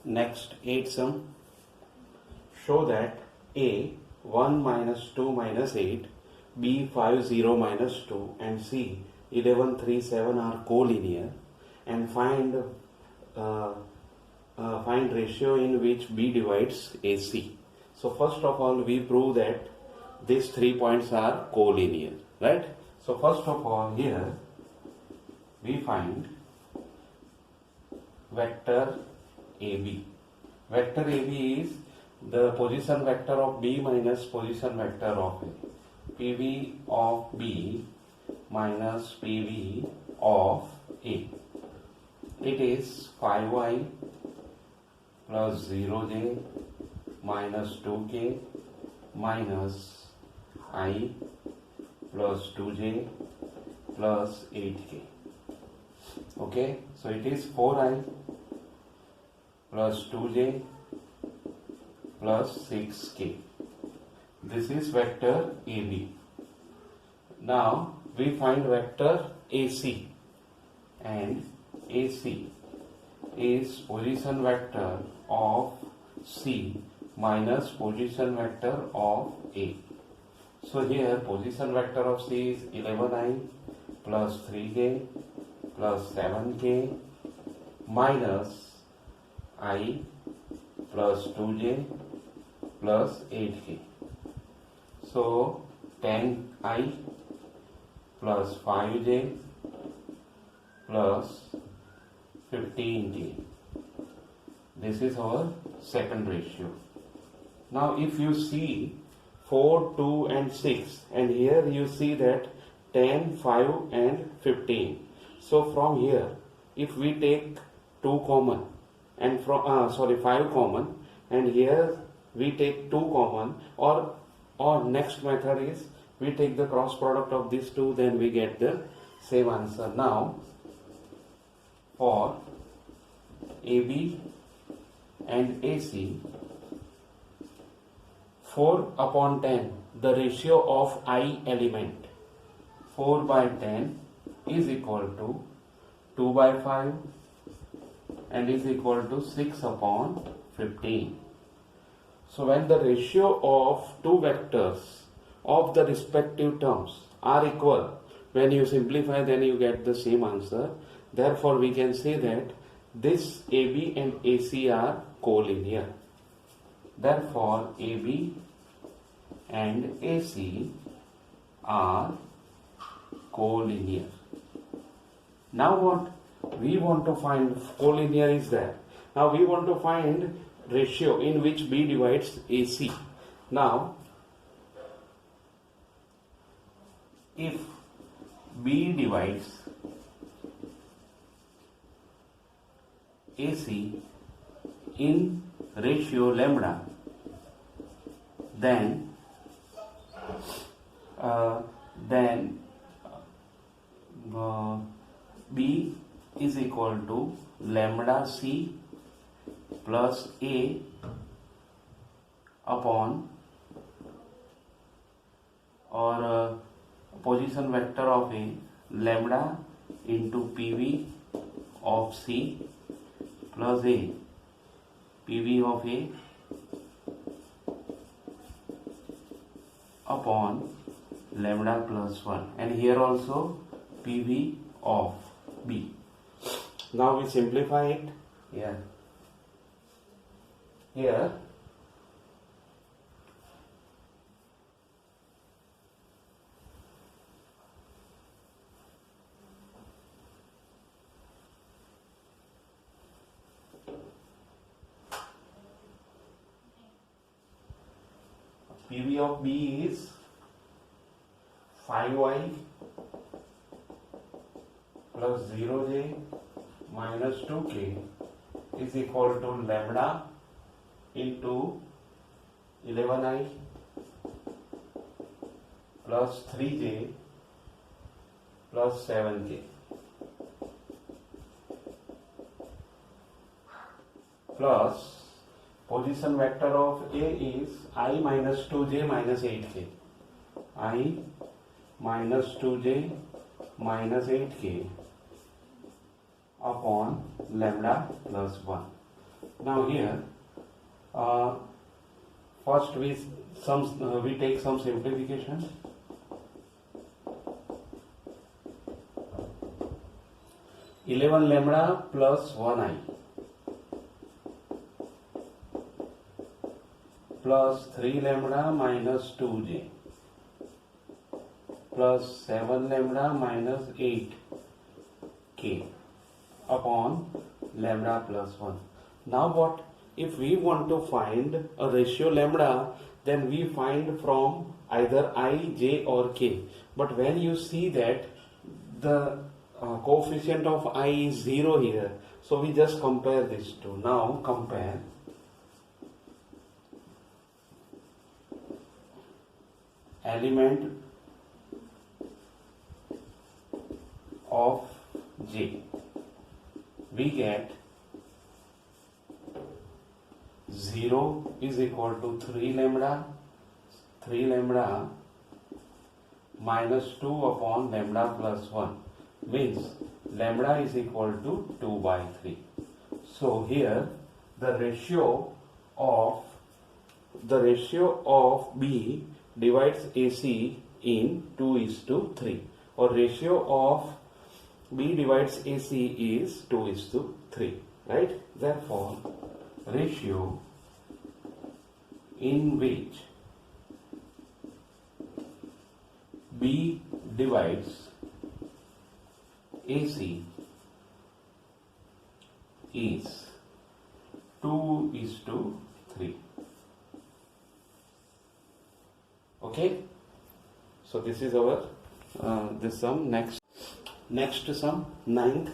Next, 8 sum. Show that A 1 minus 2 minus 8, B 5 0 minus 2, and C 11 3 7 are collinear, and find ratio in which B divides AC. So first of all, we prove that these 3 points are collinear, right? So first of all, here we find vector AB. Vector AB is the position vector of B minus position vector of A. PV of B minus PV of A. It is 5y plus 0j minus 2k minus I plus 2j plus 8k. Okay, so it is 4i plus 2j plus 6k. This is vector AB. Now we find vector AC, and AC is position vector of C minus position vector of A. So here position vector of C is 11i plus 3k plus 7k minus I plus 2j plus 8k. So 10i plus 5j plus 15k. This is our second ratio. Now if you see 4, 2 and 6, and here you see that 10, 5 and 15. So from here, if we take 2 common and from 5 common, and here we take 2 common, or next method is we take the cross product of these two, then we get the same answer. Now for AB and AC, 4 upon 10, the ratio of I element, 4 by 10 is equal to 2 by 5 and is equal to 6 upon 15. So when the ratio of two vectors of the respective terms are equal, when you simplify, then you get the same answer. Therefore we can say that this AB and AC are collinear. Therefore AB and AC are collinear. Now what we want to find, collinear is there. Now we want to find ratio in which B divides AC. Now if B divides AC in ratio lambda, then B is equal to lambda C plus A upon position vector of A, lambda into PV of C plus A, PV of A upon lambda plus 1, and here also PV of B. Now we simplify it. Here PV of B is 5y plus 0j minus 2k is equal to lambda into 11i plus 3j plus 7k plus position vector of A is I minus 2j minus 8k. I minus 2j minus 8k upon lambda plus 1. Now here, first we take some simplification. Eleven lambda plus 1i plus 3 lambda minus 2j plus 7 lambda minus 8k upon lambda plus 1. Now what? If we want to find a ratio lambda, then we find from either I, j or k. But when you see that the coefficient of I is 0 here, so we just compare these two. Now compare element of j. We get 0 is equal to 3 lambda minus 2 upon lambda plus 1, means lambda is equal to 2 by 3. So here the ratio of B divides AC in 2:3, or ratio of B divides AC is 2:3, right? Therefore, ratio in which B divides AC is 2:3. Okay, so this is our this sum. Next sum, 9th.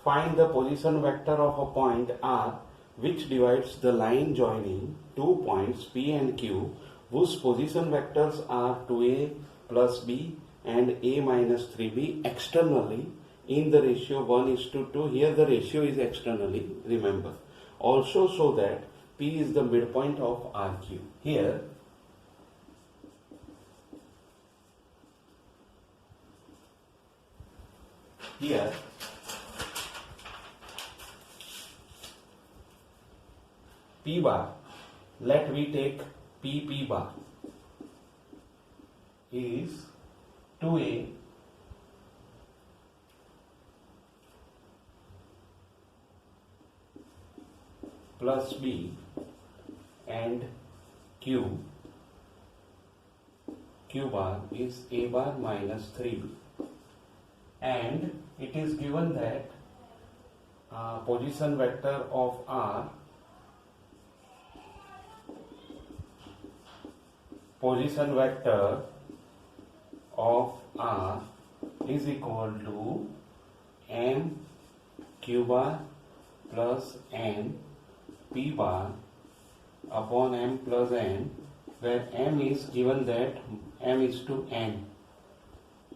Find the position vector of a point R which divides the line joining two points P and Q, whose position vectors are 2a plus b and a minus 3b externally in the ratio 1:2. Here the ratio is externally, remember. Also show that P is the midpoint of RQ. Here P bar, let we take P bar is 2a plus b and Q bar is a bar minus 3b, and it is given that position vector of R is equal to m q bar plus n p bar upon m plus n, where m is given that m is to n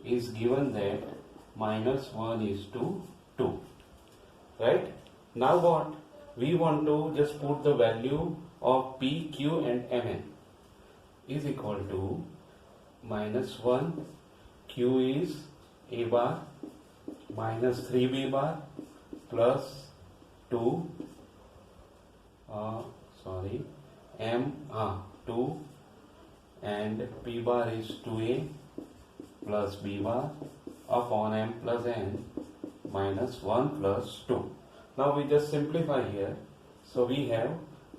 is given that minus 1:2. Right? Now what? We want to just put the value of P, Q and Mn is equal to minus 1, Q is A bar minus 3B bar plus 2 2 and P bar is 2A plus B bar upon M plus N minus 1 plus 2. Now we just simplify here. So we have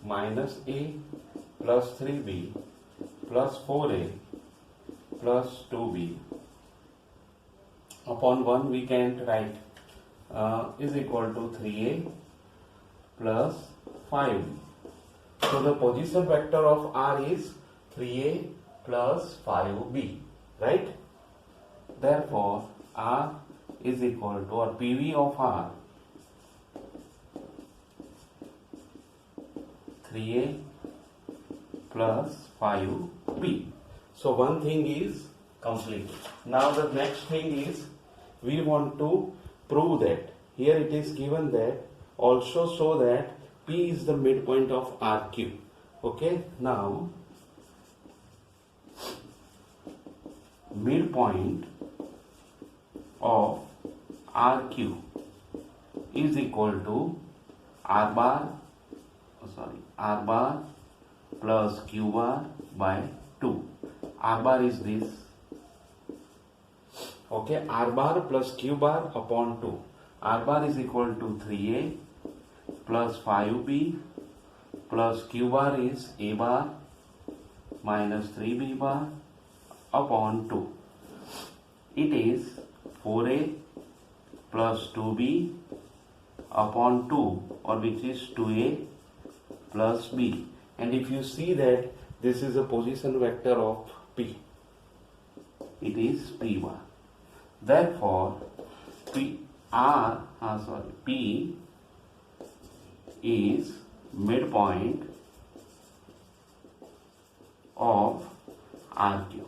minus A plus 3B plus 4A plus 2B upon 1 we can write is equal to 3A plus 5. So the position vector of R is 3A plus 5B, right? Therefore R is equal to, or PV of R, 3A plus 5B. So one thing is complete. Now the next thing is we want to prove that here it is given that also show that P is the midpoint of RQ. Okay, now midpoint of RQ is equal to R bar R bar plus Q bar by 2. R bar is this. Okay, R bar plus Q bar upon 2. R bar is equal to 3A plus 5B plus Q bar is A bar minus 3B bar upon 2. It is 4A plus 2B upon 2, or which is 2A plus B. And if you see that this is a position vector of P, it is P bar. Therefore, P is midpoint of RQ.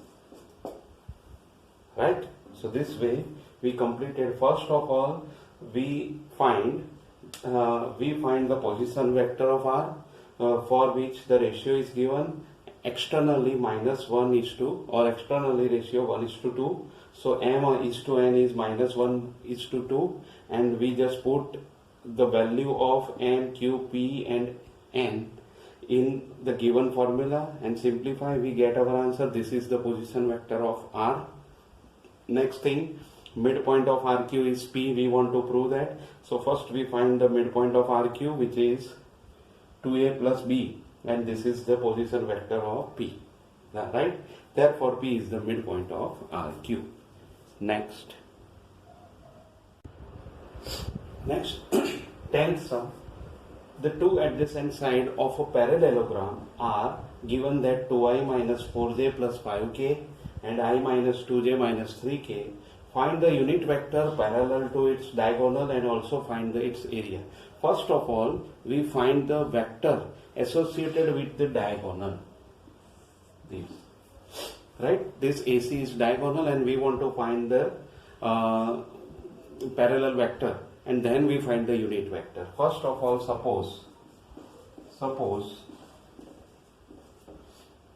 Right? So this way we completed. First of all, we find the position vector of R, for which the ratio is given externally -1:2, or externally ratio 1:2. So m:/n is -1:2, and we just put the value of m, q, p and n in the given formula and simplify, we get our answer. This is the position vector of R. Next thing, midpoint of RQ is P. We want to prove that. So first we find the midpoint of RQ, which is 2A plus B, and this is the position vector of P. Right? Therefore P is the midpoint of RQ. Next 10th sum. The two adjacent sides of a parallelogram are given that 2i minus 4j plus 5k and I minus 2j minus 3k. Find the unit vector parallel to its diagonal and also find its area. First of all, we find the vector associated with the diagonal. This, right? This AC is diagonal, and we want to find the parallel vector, and then we find the unit vector. First of all, suppose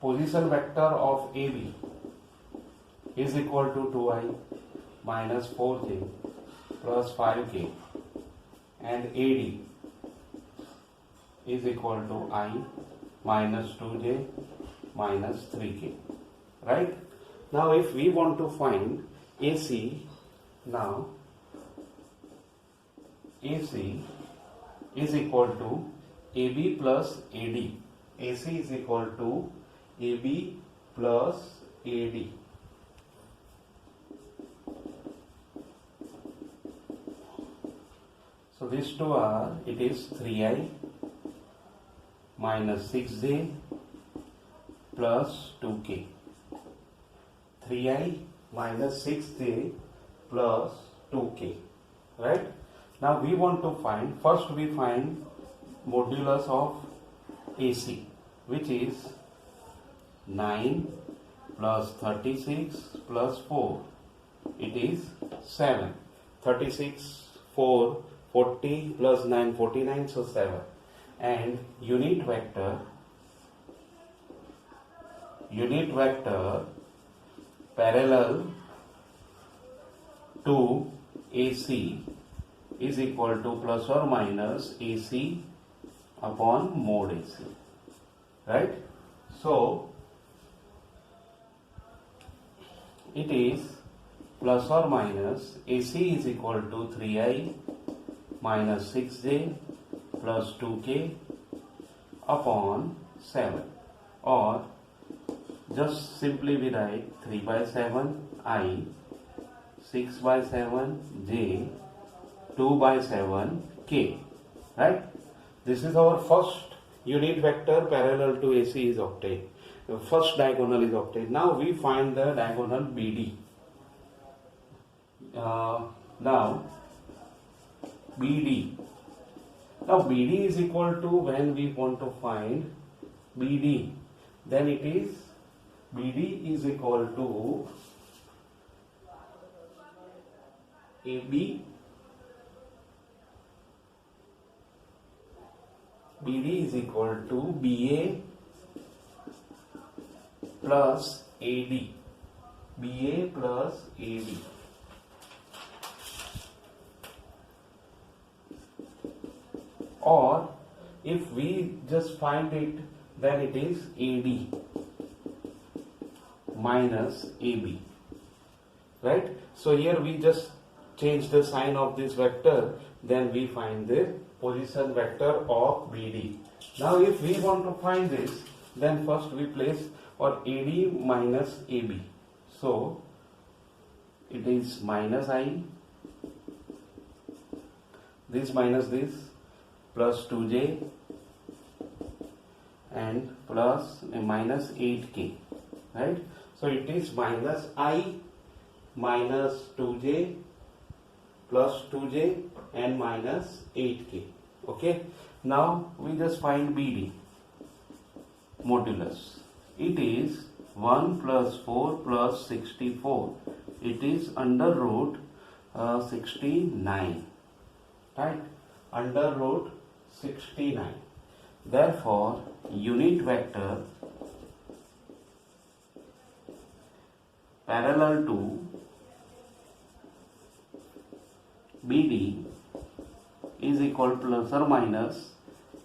position vector of AB is equal to 2i minus 4j plus 5k, and AD is equal to I minus 2j minus 3k. Right? Now if we want to find AC, now AC is equal to AB plus AD. AC is equal to AB plus AD. So these two are, it is 3i minus 6j plus 2k. 3i minus 6j plus 2k. Right? Now we want to find, first we find modulus of AC, which is 9 plus 36 plus 4. It is 7. 36, 4, 40 plus 9, 49, so 7. And unit vector parallel to AC is equal to plus or minus AC upon mod AC. Right? So it is plus or minus AC is equal to 3i minus 6j plus 2k upon 7, or just simply we write 3 by 7 I, 6 by 7 j, 2 by 7 k. Right? This is our first unit vector parallel to AC is obtained. The first diagonal is obtained. Now we find the diagonal BD. Now BD is equal to, when we want to find BD, then it is BD is equal to AB. BD is equal to BA plus AD. BA plus AD. Or if we just find it, then it is AD minus AB, right? So here we just change the sign of this vector, then we find the position vector of BD. Now if we want to find this, then first we place or AD minus AB. So it is minus I, this minus this, plus 2J and plus minus 8K, right? So it is minus I minus 2J plus 2J and minus 8K. Okay, now we just find BD modulus. It is 1 plus 4 plus 64. It is under root 69, right? Under root 69. Therefore, unit vector parallel to BD is equal plus or minus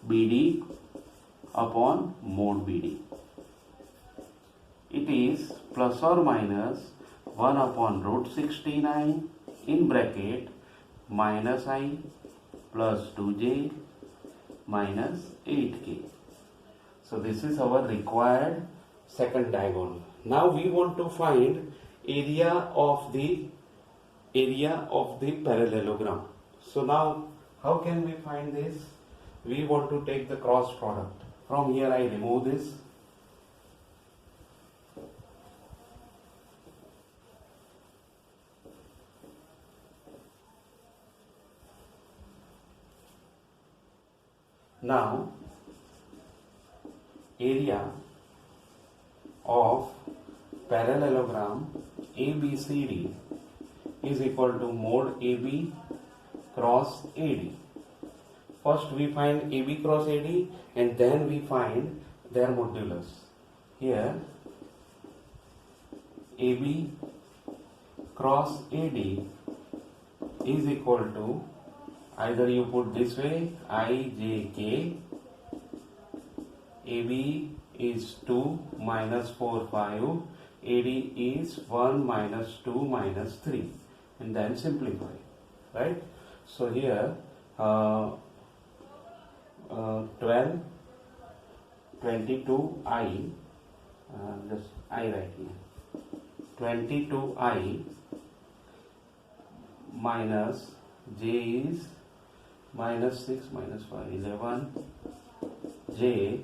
BD upon mod BD. It is plus or minus 1 upon root 69 in bracket minus I plus 2J minus 8K. So this is our required second diagonal. Now we want to find area of the parallelogram. So now how can we find this? We want to take the cross product. From here I remove this. Now area of parallelogram ABCD is equal to mod AB cross AD. First we find AB cross AD and then we find their modulus. Here AB cross AD is equal to, either you put this way, IJK, AB is 2 minus 4, 5, AD is 1 minus 2 minus 3, and then simplify, right? So here 12, 22I, just I write here, 22I minus J is minus 6 minus 5, 11, J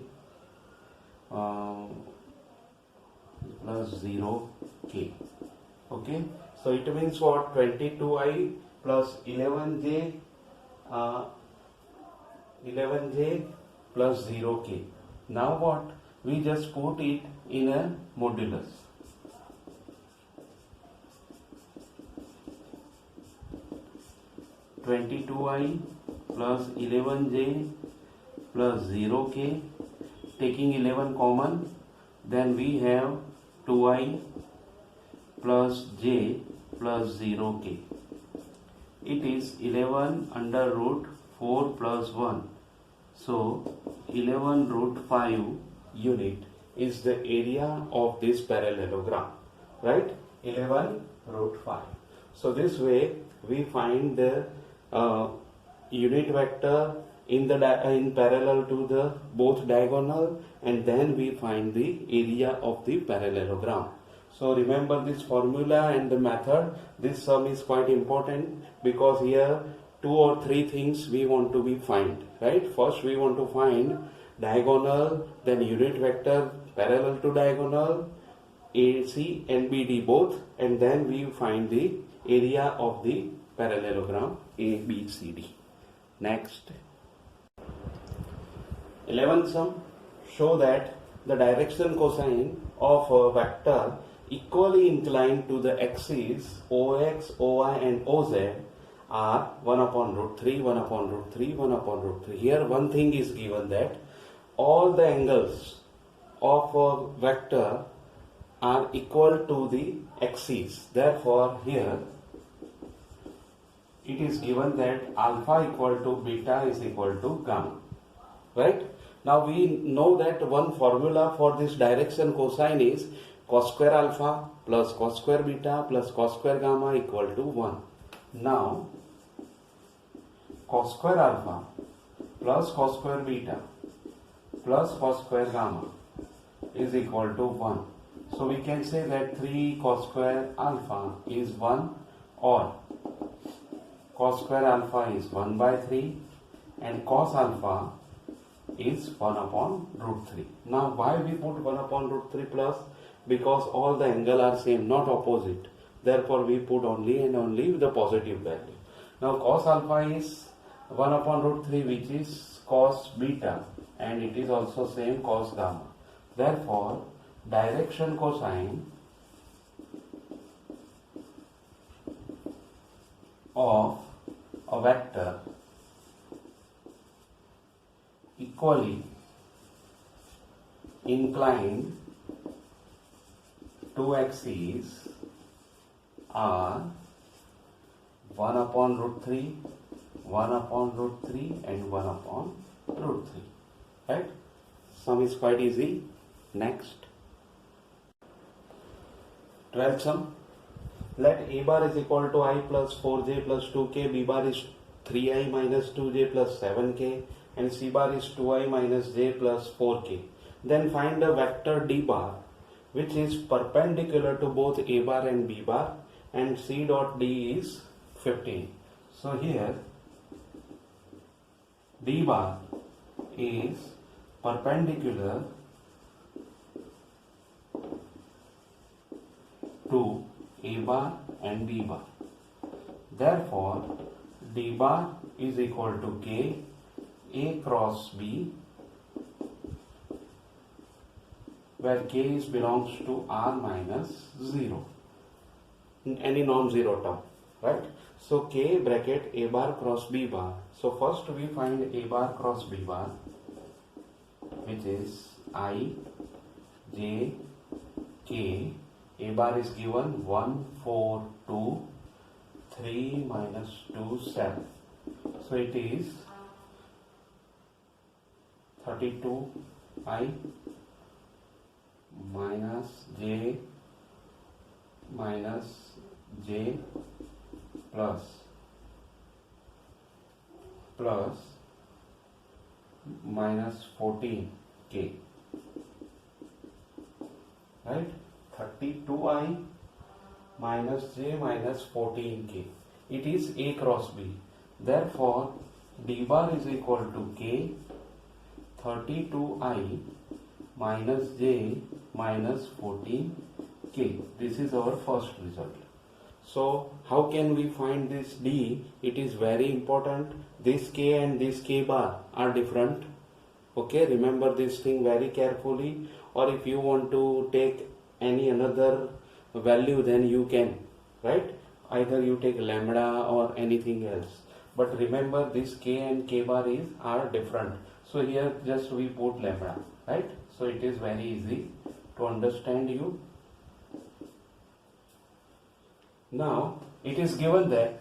plus 0K. Okay, so it means what? 22I plus 11J plus 0K. Now what? We just put it in a modulus. (22I plus 11J plus 0K), taking 11 common, then we have 2I plus J plus 0K. It is 11 under root 4 plus 1. So 11 root 5 unit is the area of this parallelogram, right? 11 root 5. So this way we find the unit vector in parallel to the both diagonal, and then we find the area of the parallelogram. So remember this formula and the method. This sum is quite important because here 2 or 3 things we want to be find, right? First we want to find diagonal, then unit vector parallel to diagonal, AC and BD both, and then we find the area of the parallelogram ABCD. Next, 11th sum, show that the direction cosine of a vector equally inclined to the axes OX, OY and OZ are 1 upon root 3, 1 upon root 3, 1 upon root 3. Here one thing is given, that all the angles of a vector are equal to the axes. Therefore here it is given that alpha equal to beta is equal to gamma. right? Now we know that one formula for this direction cosine is cos square alpha plus cos square beta plus cos square gamma equal to 1. Now cos square alpha plus cos square beta plus cos square gamma is equal to 1. So we can say that 3 cos square alpha is 1, or cos square alpha is 1 by 3 and cos alpha is 1 upon root 3. Now why we put 1 upon root 3 plus? Because all the angle are same, not opposite. Therefore we put only and only the positive value. Now cos alpha is 1 upon root 3, which is cos beta, and it is also same cos gamma. Therefore direction cosine of a vector equally inclined two axes are 1 upon root 3, 1 upon root 3 and 1 upon root 3. Right? Sum is quite easy. Next. 12th sum. Let A bar is equal to I plus 4j plus 2k, B bar is 3i minus 2j plus 7k, and C bar is 2i minus j plus 4k. Then find a vector D bar which is perpendicular to both A bar and B bar, and C dot D is 15. So here D bar is perpendicular to A bar and B bar. Therefore D bar is equal to K A cross B, where K is belongs to R minus 0, any non-zero term, right? So K bracket A bar cross B bar. So first we find A bar cross B bar, which is I, J, K. A bar is given 1, 4, 2, 3 minus 2, 7. So it is 32I minus J minus J plus minus 14k, right? 32I minus J minus 14k. It is A cross B. Therefore D bar is equal to K 32I minus J minus 14k. This is our first result. So how can we find this D? It is very important. This K and this K bar are different. Okay, remember this thing very carefully. Or if you want to take any another value, then you can, right? Either you take lambda or anything else. But remember this K and K bar are different. So here just we put lambda, right? So it is very easy to understand you. Now it is given that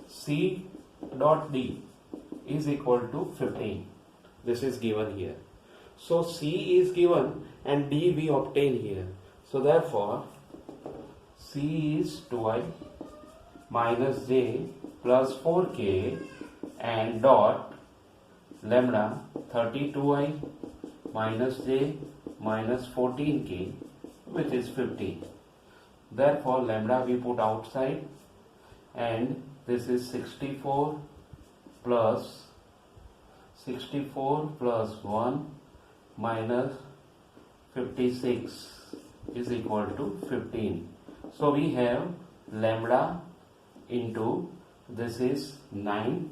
C dot D is equal to 15. This is given here. So C is given and D we obtain here. So therefore C is 2i minus j plus 4k and dot lambda 32i minus j minus 14k, which is 15. Therefore lambda we put outside, and this is 64 plus 1 minus 56 is equal to 15. So we have lambda into, this is 9,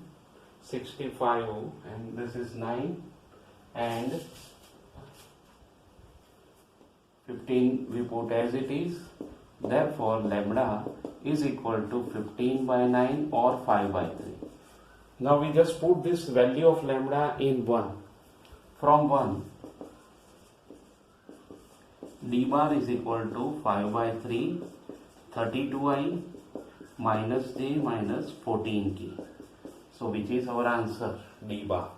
65 and this is 9, and 15 we put as it is. Therefore lambda is equal to 15 by 9 or 5 by 3. Now we just put this value of lambda in 1. From 1, D bar is equal to 5 by 3, 32i minus j minus 14k. So which is our answer? D bar.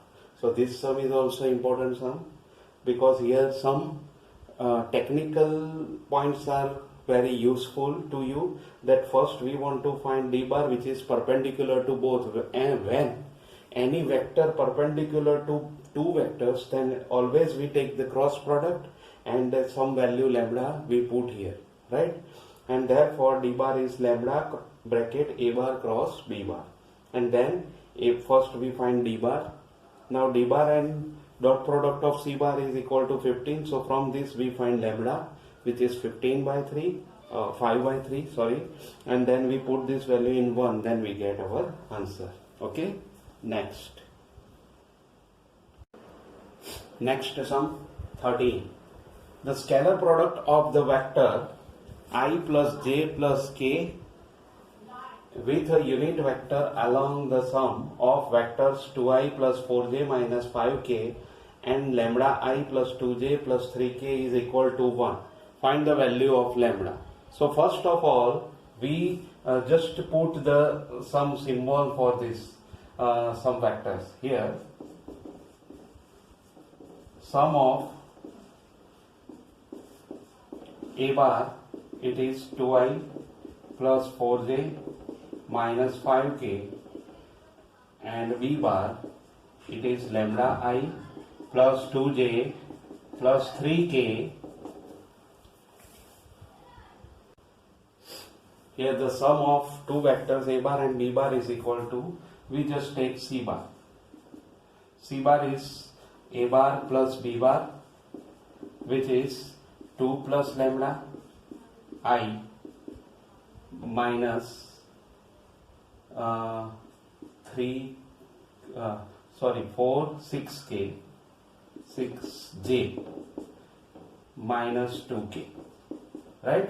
So this sum is also important sum, because here some technical points are very useful to you. That first we want to find d bar which is perpendicular to both, and when any vector perpendicular to two vectors, then always we take the cross product and some value lambda we put here, right? And therefore d bar is lambda bracket a bar cross b bar, and then if first we find d bar. Now d bar and dot product of c bar is equal to 15, so from this we find lambda which is 15 by 3, 5 by 3, sorry, and then we put this value in 1, then we get our answer. Okay, next sum 13. The scalar product of the vector I plus j plus k with a unit vector along the sum of vectors 2i plus 4j minus 5k and lambda I plus 2j plus 3k is equal to 1. Find the value of lambda. So first of all, we just put the some symbol for this some vectors here. Sum of a bar, it is 2i plus 4j minus 5k, and v bar, it is lambda I plus 2j plus 3k. Here the sum of two vectors a bar and b bar is equal to, we just take c bar. C bar is a bar plus b bar, which is 2 plus lambda I minus 4 6k 6j minus 2k, right?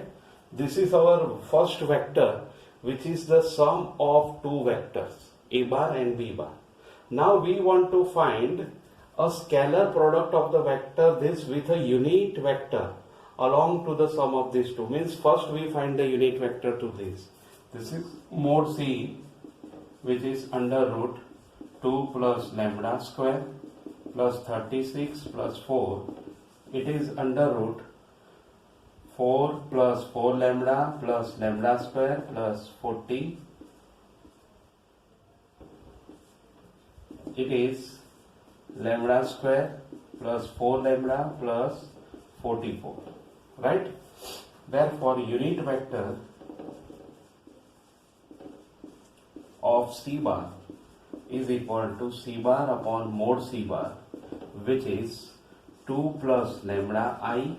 This is our first vector, which is the sum of two vectors a bar and b bar. Now we want to find a scalar product of the vector this with a unit vector along to the sum of these two. Means first we find the unit vector to this. This is mod c, which is under root 2 plus lambda square plus 36 plus 4. It is under root 4 plus 4 lambda plus lambda square plus 40. It is lambda square plus 4 lambda plus 44, right? Therefore unit vector of c bar is equal to c bar upon mod c bar, which is 2 plus lambda I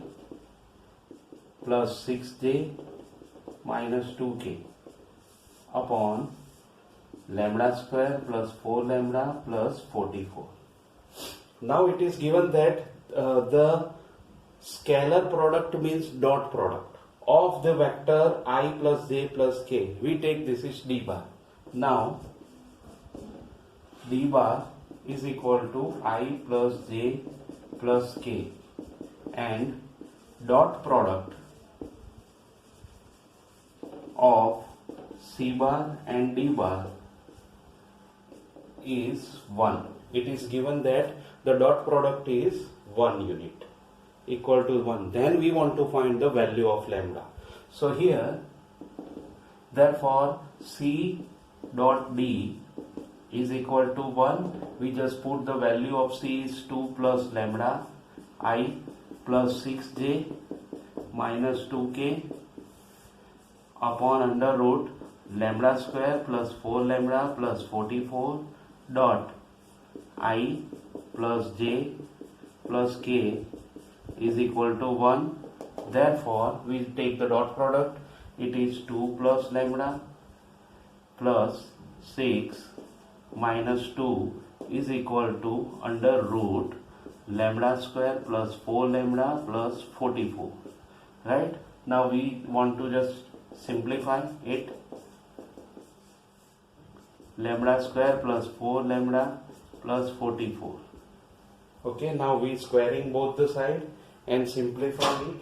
plus 6j minus 2k upon lambda square plus 4 lambda plus 44. Now it is given that the scalar product means dot product of the vector I plus j plus k. We take this is d bar. Now d bar is equal to I plus j plus k, and dot product of c bar and d bar is 1. It is given that the dot product is 1 unit, equal to 1. Then we want to find the value of lambda. So here, therefore c dot d is equal to 1. We just put the value of c is 2 plus lambda I plus 6j minus 2k upon under root lambda square plus 4 lambda plus 44 dot I plus j plus k is equal to 1. Therefore we take the dot product. It is 2 plus lambda plus 6 minus 2 is equal to under root lambda square plus 4 lambda plus 44, right? Now we want to just simplify it. Lambda square plus 4 lambda plus 44. Okay, now we squaring both the side and simplify it.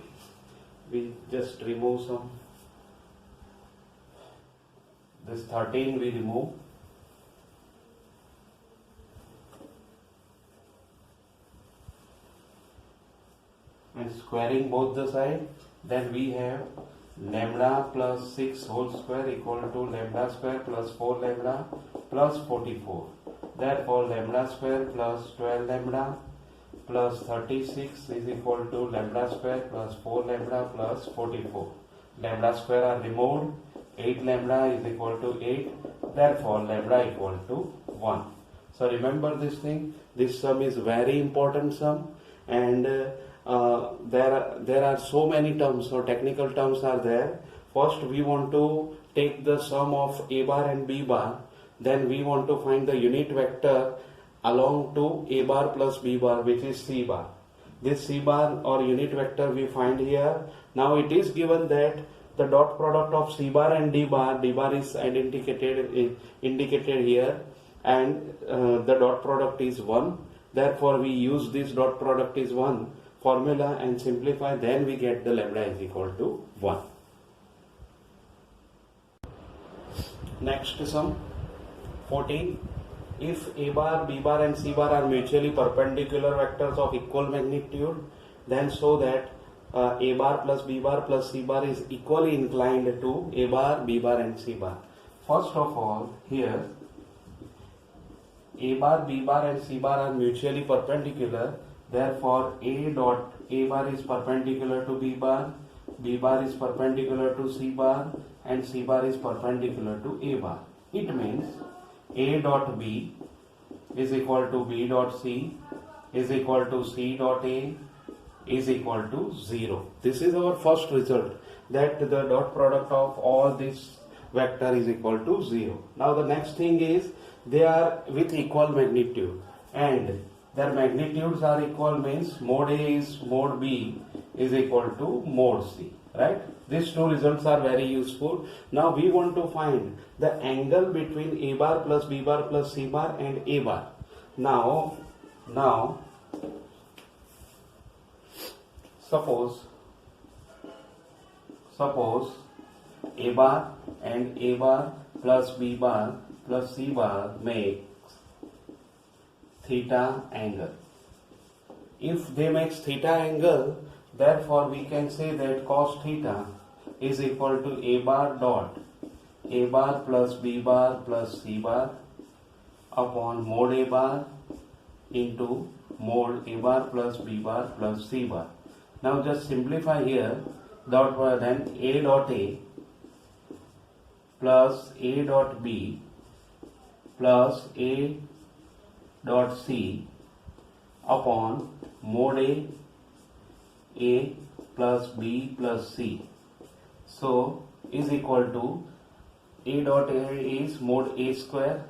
We just remove some. This 13 we remove. and squaring both the side, then we have lambda plus 6 whole square equal to lambda square plus 4 lambda plus 44. Therefore lambda square plus 12 lambda plus 36 is equal to lambda square plus 4 lambda plus 44. Lambda square are removed. 8 lambda is equal to 8. Therefore lambda equal to 1. So remember this thing. This sum is very important sum, and there are so many terms, so technical terms are there. First we want to take the sum of a bar and b bar, then we want to find the unit vector along to a bar plus b bar, which is c bar. This c bar or unit vector we find here. Now it is given that the dot product of c bar and d bar is indicated here, and the dot product is 1. Therefore we use this dot product is 1 formula and simplify, then we get the lambda is equal to 1. Next sum 14. If a bar, b bar and c bar are mutually perpendicular vectors of equal magnitude, then show that a bar plus b bar plus c bar is equally inclined to a bar, b bar and c bar. First of all, here a bar, b bar and c bar are mutually perpendicular. Therefore a bar is perpendicular to b bar is perpendicular to c bar, and c bar is perpendicular to a bar. It means a dot b is equal to b dot c is equal to c dot a is equal to 0. This is our first result, that the dot product of all this vector is equal to 0. Now the next thing is they are with equal magnitude, and their magnitudes are equal, means mode A is mode B is equal to mode C, right? These two results are very useful. Now we want to find the angle between a bar plus b bar plus c bar and a bar. Now suppose a bar and a bar plus b bar plus c bar makes theta angle. If they makes theta angle, therefore we can say that cos theta is equal to a bar dot a bar plus b bar plus c bar upon mode a bar into mode a bar plus b bar plus c bar. Now just simplify here, then a dot a plus a dot b plus a dot c upon mode a plus b plus c. So is equal to a dot a is mode a square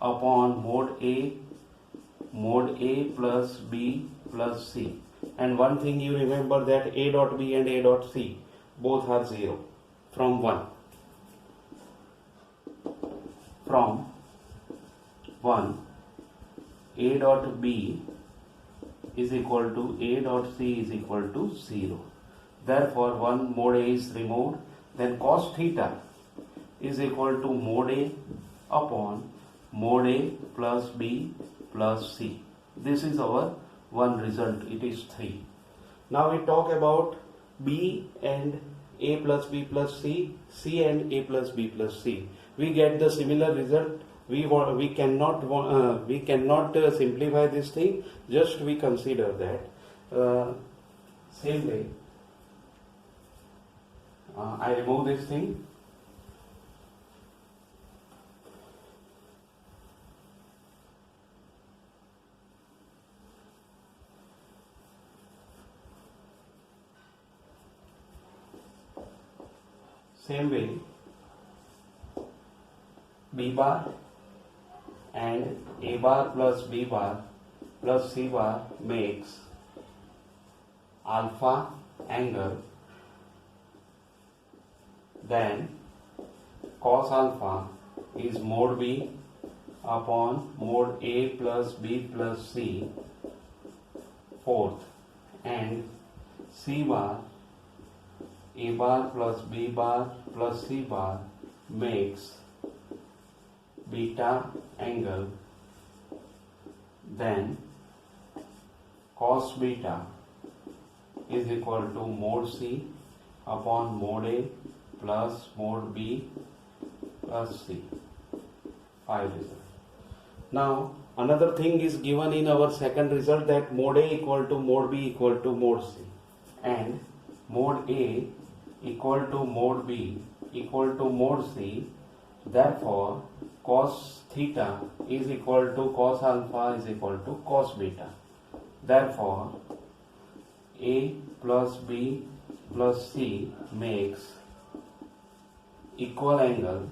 upon mode a plus b plus c. And one thing you remember, that a dot b and a dot c both are 0 from 1. From 1, a dot b is equal to a dot c is equal to 0. Therefore one mode a is removed, then cos theta is equal to mode a upon mode a plus b plus c. This is our one result, it is 3. Now we talk about b and a plus b plus c, c and a plus b plus c. We get the similar result. We cannot simplify this thing. Just we consider that same way. I remove this thing. Same way, b bar and a bar plus b bar plus c bar makes alpha angle, then cos alpha is mode b upon mode a plus b plus c fourth, and c bar a bar plus b bar plus c bar makes beta angle, then cos beta is equal to mod C upon mod A plus mod B plus C. 5 result. Now another thing is given in our second result, that mod A equal to mod B equal to mod C, and mod A equal to mod B equal to mod C. Therefore cos theta is equal to cos alpha is equal to cos beta. Therefore A plus B plus C makes equal angle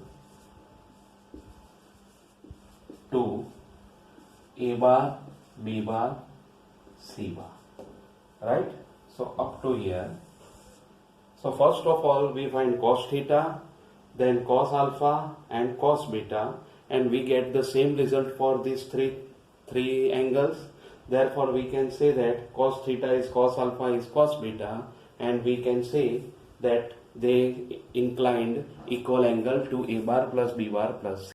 to A bar, B bar, C bar. Right? So up to here. So first of all we find cos theta, then cos alpha and cos beta, and we get the same result for these three angles. Therefore we can say that cos theta is cos alpha is cos beta, and we can say that they inclined equal angle to A bar plus B bar plus C.